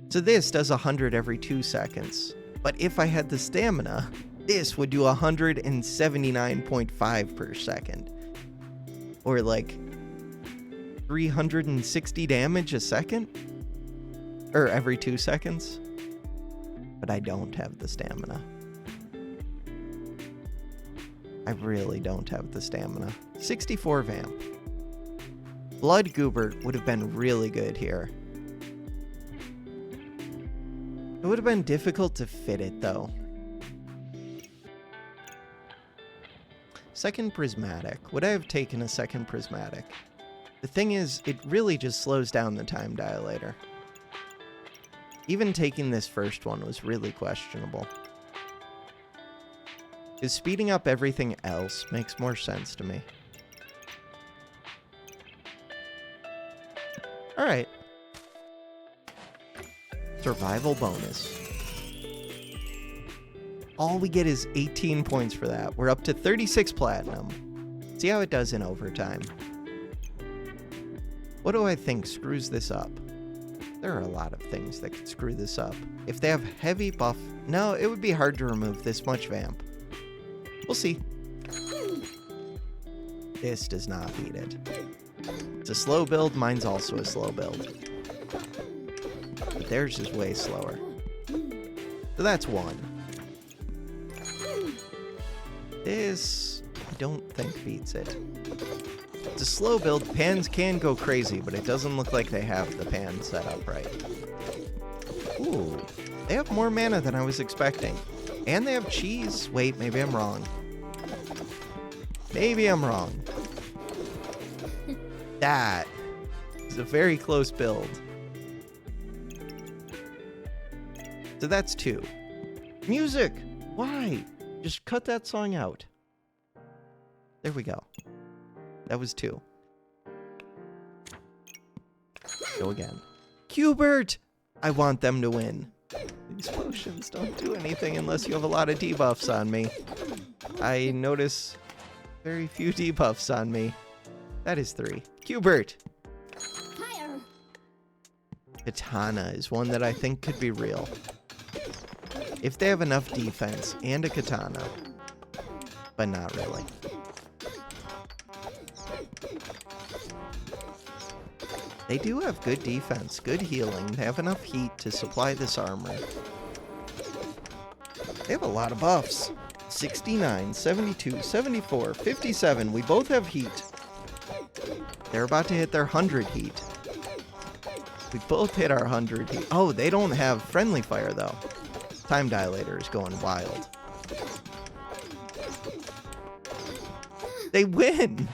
So this does 100 every 2 seconds, but if I had the stamina, this would do 179.5 per second. Or like 360 damage a second? Or every 2 seconds? But I don't have the stamina. I really don't have the stamina. 64 Vamp. Blood Goobert would have been really good here. It would have been difficult to fit it though. Second Prismatic. Would I have taken a second Prismatic? The thing is, it really just slows down the time dilator. Even taking this first one was really questionable. Because speeding up everything else makes more sense to me. Alright. Survival bonus. All we get is 18 points for that. We're up to 36 platinum. See how it does in overtime. What do I think screws this up? There are a lot of things that could screw this up. If they have heavy buff... No, it would be hard to remove this much Vamp. We'll see. This does not beat it. It's a slow build. Mine's also a slow build. But theirs is way slower. So that's 1. This, I don't think beats it. It's a slow build. Pans can go crazy, but it doesn't look like they have the pan set up right. Ooh, they have more mana than I was expecting. And they have cheese. Wait, maybe I'm wrong. Maybe I'm wrong. That is a very close build. So that's 2. Music! Why? Just cut that song out. There we go. That was 2. Go again. Qbert! I want them to win. These potions don't do anything unless you have a lot of debuffs on me. I notice very few debuffs on me. That is 3. Qbert! Katana is one that I think could be real. If they have enough defense and a katana. But not really. They do have good defense, good healing. They have enough heat to supply this armor. They have a lot of buffs. 69, 72, 74, 57. We both have heat. They're about to hit their 100 heat. We both hit our 100 heat. Oh, they don't have friendly fire, though. Time dilator is going wild. They win!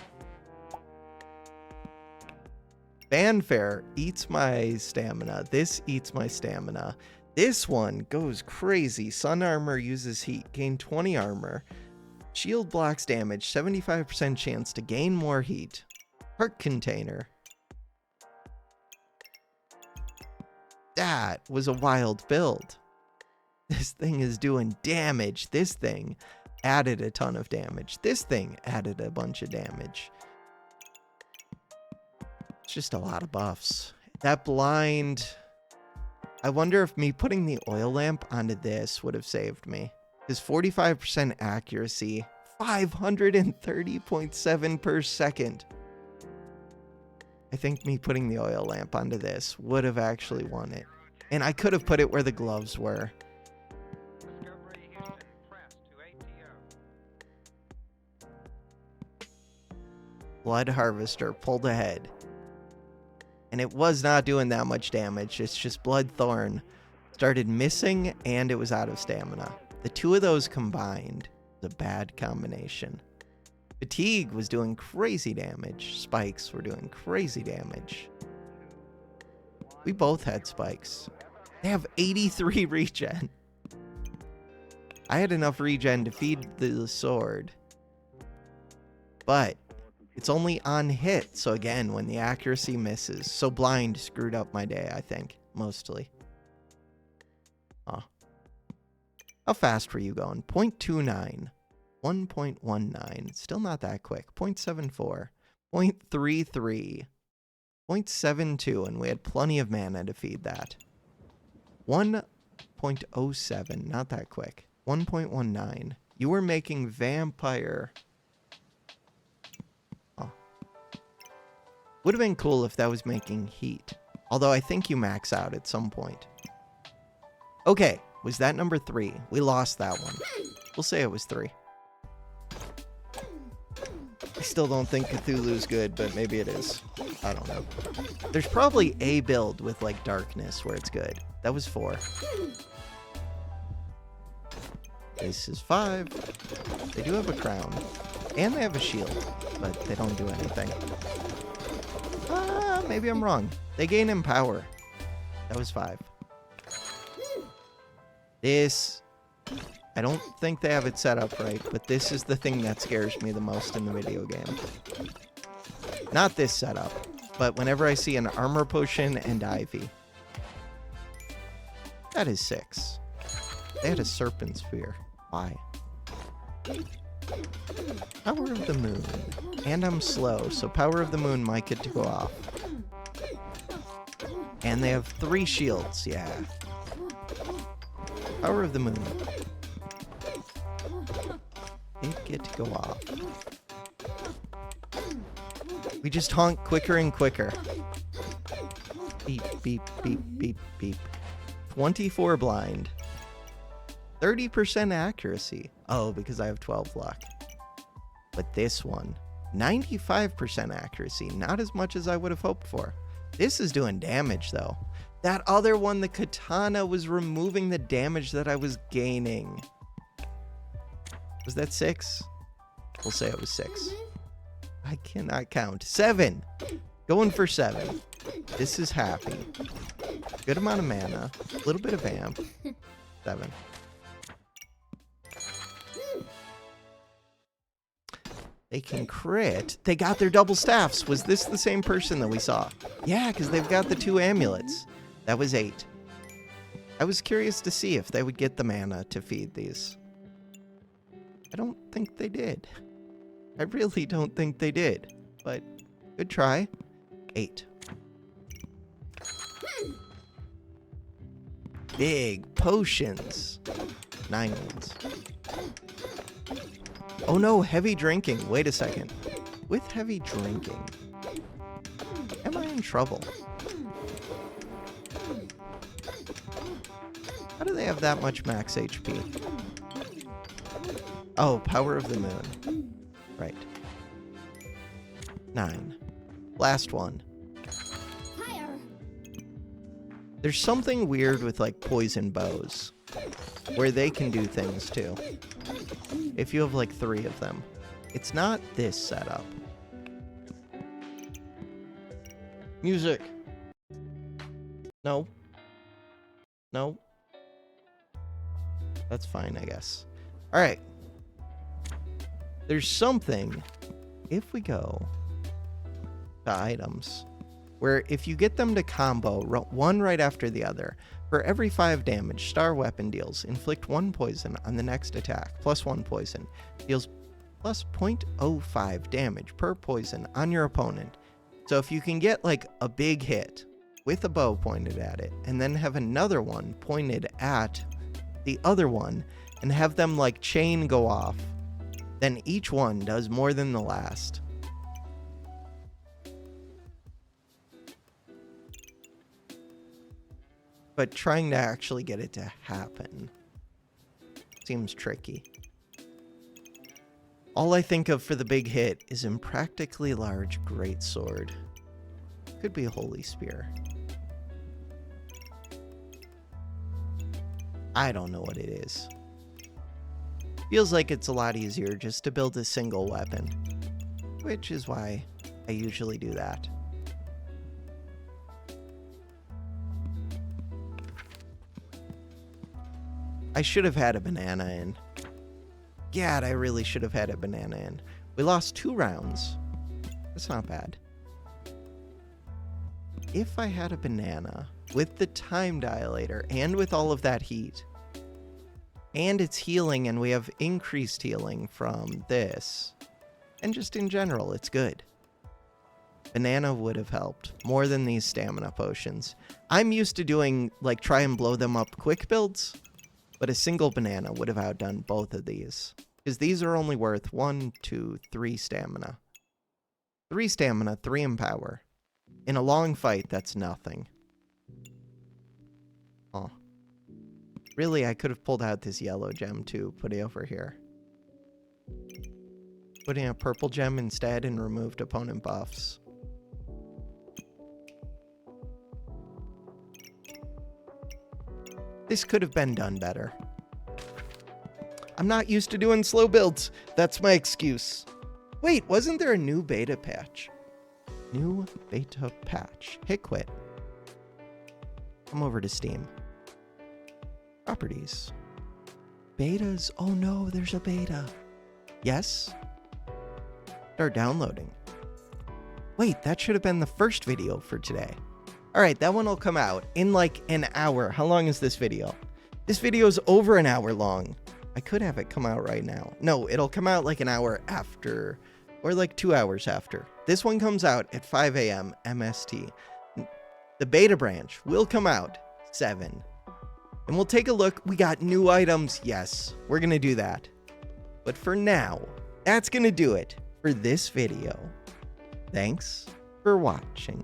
Fanfare eats my stamina. This eats my stamina. This one goes crazy. Sun armor uses heat. Gain 20 armor. Shield blocks damage. 75% chance to gain more heat. Heart container. That was a wild build. This thing is doing damage. This thing added a ton of damage. This thing added a bunch of damage. It's just a lot of buffs. That blind... I wonder if me putting the oil lamp onto this would have saved me. Because 45% accuracy, 530.7 per second. I think me putting the oil lamp onto this would have actually won it. And I could have put it where the gloves were. Blood Harvester pulled ahead. And it was not doing that much damage. It's just Bloodthorn started missing and it was out of stamina. The two of those combined is a bad combination. Fatigue was doing crazy damage. Spikes were doing crazy damage. We both had spikes. They have 83 regen. I had enough regen to feed the sword. But it's only on hit. So again, when the accuracy misses. So blind screwed up my day, I think. Mostly. Oh. How fast were you going? 0.29. 1.19. Still not that quick. 0.74. 0.33. 0.72. And we had plenty of mana to feed that. 1.07. Not that quick. 1.19. You were making vampire. Oh. Would have been cool if that was making heat. Although I think you max out at some point. Okay. Was that number 3? We lost that one. We'll say it was 3. I still don't think Cthulhu's good, but maybe it is. I don't know. There's probably a build with, like, darkness where it's good. That was 4. This is 5. They do have a crown. And they have a shield, but they don't do anything. Maybe I'm wrong. They gain in power. That was 5. This... I don't think they have it set up right, but this is the thing that scares me the most in the video game. Not this setup, but whenever I see an armor potion and ivy. That is 6. They had a serpent spear. Why? Power of the moon. And I'm slow, so power of the moon might get to go off. And they have 3 shields, yeah. Power of the moon. They get to go off. We just honk quicker and quicker. Beep, beep, beep, beep, beep. 24 blind. 30% accuracy. Oh, because I have 12 luck. But this one, 95% accuracy. Not as much as I would have hoped for. This is doing damage, though. That other one, the katana, was removing the damage that I was gaining. Was that 6? We'll say it was 6. I cannot count. 7. Going for 7. This is happy. Good amount of mana. A little bit of vamp. 7. They can crit. They got their double staffs. Was this the same person that we saw? Yeah, because they've got the 2 amulets. That was 8. I was curious to see if they would get the mana to feed these. I don't think they did. I really don't think they did. But good try. 8. Big potions. 9 ones. Oh no, heavy drinking. Wait a second. With heavy drinking, am I in trouble? How do they have that much max HP? Oh, power of the moon. Right. 9. Last one. Fire. There's something weird with, like, poison bows, where they can do things too. If you have, like, 3 of them. It's not this setup. Music. No. No. That's fine, I guess. Alright. There's something, if we go to items, where if you get them to combo one right after the other, for every 5 damage, star weapon deals inflict 1 poison on the next attack, plus 1 poison, deals plus 0.05 damage per poison on your opponent. So if you can get like a big hit with a bow pointed at it, and then have another one pointed at the other one, and have them like chain go off, then each one does more than the last. But trying to actually get it to happen seems tricky. All I think of for the big hit is impractically large greatsword. Could be a holy spear. I don't know what it is. Feels like it's a lot easier just to build a single weapon, which is why I usually do that. I should have had a banana in. Gad, I really should have had a banana in. We lost 2 rounds. That's not bad. If I had a banana with the time dilator and with all of that heat, and it's healing and we have increased healing from this, and just in general, it's good. Banana would have helped more than these stamina potions. I'm used to doing, like, try and blow them up quick builds, but a single banana would have outdone both of these. Because these are only worth 1, 2, 3 stamina. 3 stamina, 3 empower. In a long fight, that's nothing. Oh. Really, I could have pulled out this yellow gem too, put it over here. Putting a purple gem instead and removed opponent buffs. This could have been done better. I'm not used to doing slow builds. That's my excuse. Wait, wasn't there a new beta patch? New beta patch. Hit quit. Come over to Steam. Properties. Betas. Oh no, there's a beta. Yes. Start downloading. Wait, that should have been the first video for today. All right, that one will come out in like an hour. How long is this video? This video is over an hour long. I could have it come out right now. No, it'll come out like an hour after, or like 2 hours after. This one comes out at 5 a.m. MST. The beta branch will come out 7. And we'll take a look. We got new items. Yes, we're going to do that. But for now, that's going to do it for this video. Thanks for watching.